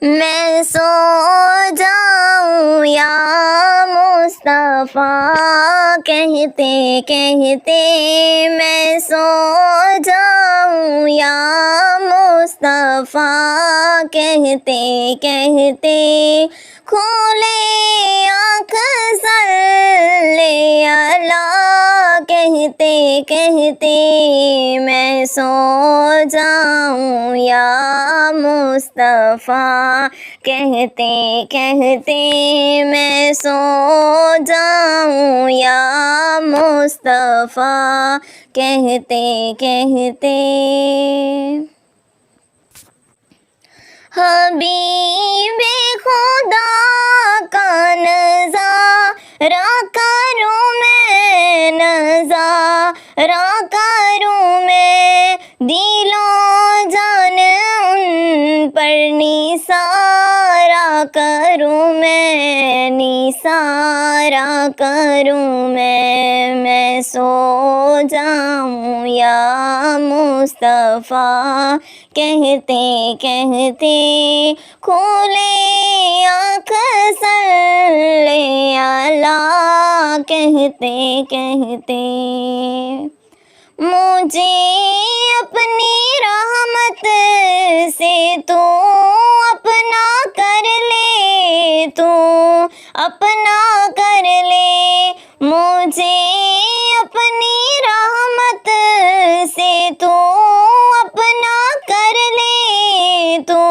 میں سو جاؤں یا مصطفیٰ کہتے کہتے میں سو جاؤں یا مصطفیٰ کہتے کہتے کھولے آنکھ صلی اللہ کہتے کہتے میں سو جاؤں یا مصطفیٰ کہتے کہتے میں سو جاؤں یا مصطفیٰ کہتے کہتے حبیب خدا کا نظارہ کروں میں نظارہ کروں میں دل و جان ان پر نثارا کروں میں نثارا کروں میں سو جاؤں یا مصطفیٰ کہتے کہتے کھولے آنکھ صلی اللہ کہتے کہتے مجھے اپنی رحمت سے تو اپنا کر لے تو اپنا کر لے مجھے اپنی رحمت سے تو اپنا کر لے تو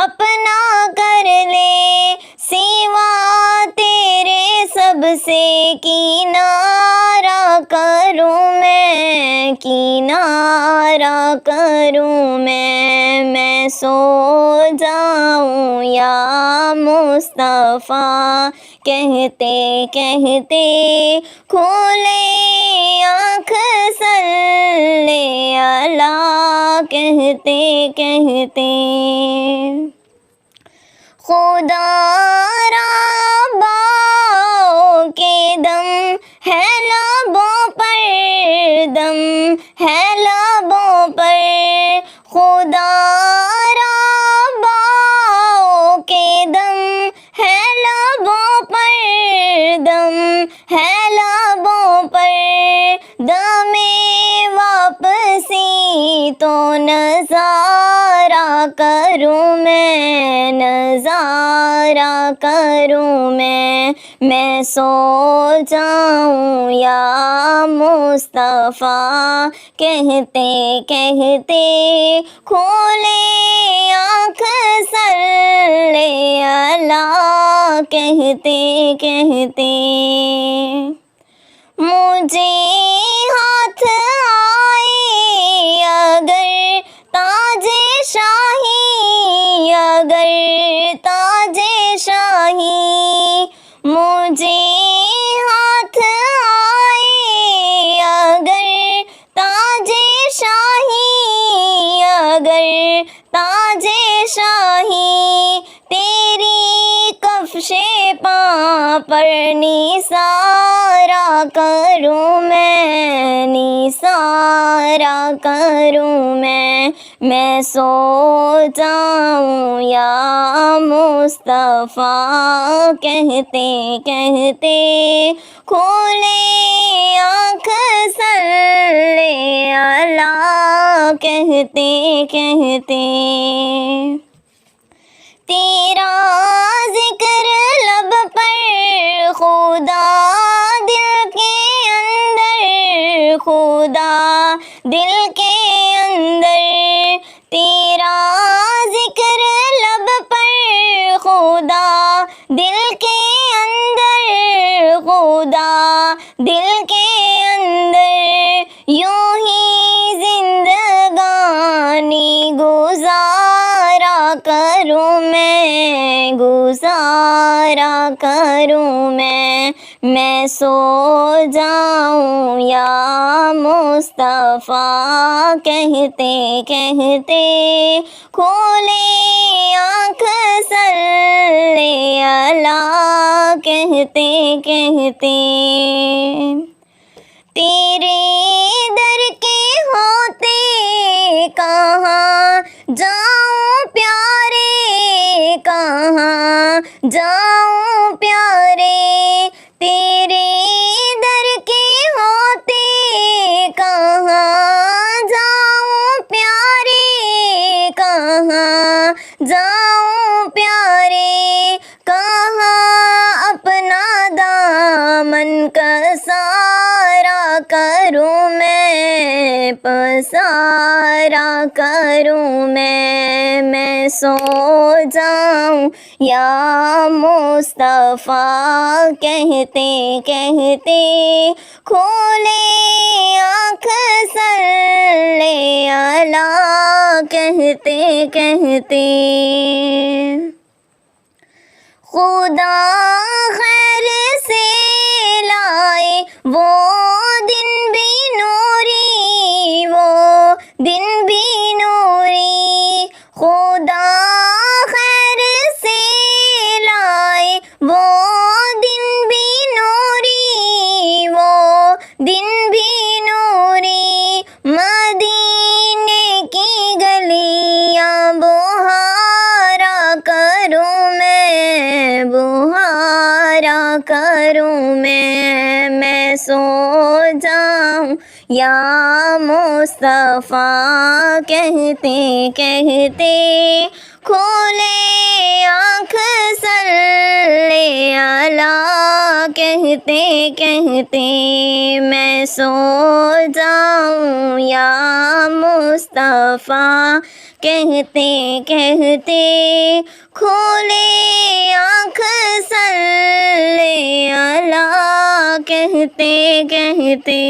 اپنا کر لے سوا تیرے سب سے کنارہ کروں میں کنارہ کروں میں سو جاؤں یا مصطفیٰ کہتے کہتے کھولے آنکھ صلی اللہ کہتے کہتے خدا را باؤ کے دم ہے لبوں پر دم ہے لبوں پر خدا را باؤ کے دم ہے لبوں پر دم ہے لبوں پر دم واپسی تو نظارہ کروں میں نظارہ کروں میں سو جاؤں یا مصطفیٰ کہتے کہتے کھولے آنکھ صلی اللہ کہتے کہتے مجھے ہاتھ آئے اگر تاج شاہی اگر تاج شاہی مجھے ہاتھ آئے اگر تاج شاہی اگر تاج شاہی تیری کفش پاں پر نثارا کروں میں نثارا کروں میں سو جاؤں یا مصطفیٰ کہتے کہتے کھولے آنکھ صلی اللہ کہتے کہتے تیرا ذکر لب پر خدا دل کے اندر خدا دل کے اندر تیرا ذکر لب پر خدا دل کے اندر خدا دل کے اندر یوں ہی زندگانی گزارا کروں میں گزارا کروں میں سو جاؤں یا مصطفیٰ کہتے کہتے کھولے آنکھ صلی اللہ کہتے کہتے تیرے در کے ہوتے کہاں جاؤں پیارے جاؤں پیارے تیرے در کے ہوتے کہاں جاؤں پیارے کہاں جاؤں پیارے کہاں اپنا دامن کا سارا کروں میں پسارا کروں میں سو جاؤں یا مصطفیٰ کہتے کہتے کھولے آنکھ صلی اللہ کہتے کہتے خدا خیر سے لائے وہ دن بھی نوری وہ دن بھی نوری خدا خیر سے لائے وہ دن بھی نوری وہ دن بھی نوری مدینے کی گلیاں بہارا کروں بہارا کروں میں سو جاؤں یا مصطفیٰ کہتے کہتے کھولے آنکھ صلی اللہ کہتے کہتے میں سو جاؤں یا مصطفیٰ کہتے کہتے کھولے آنکھ صلی اللہ کہتے کہتے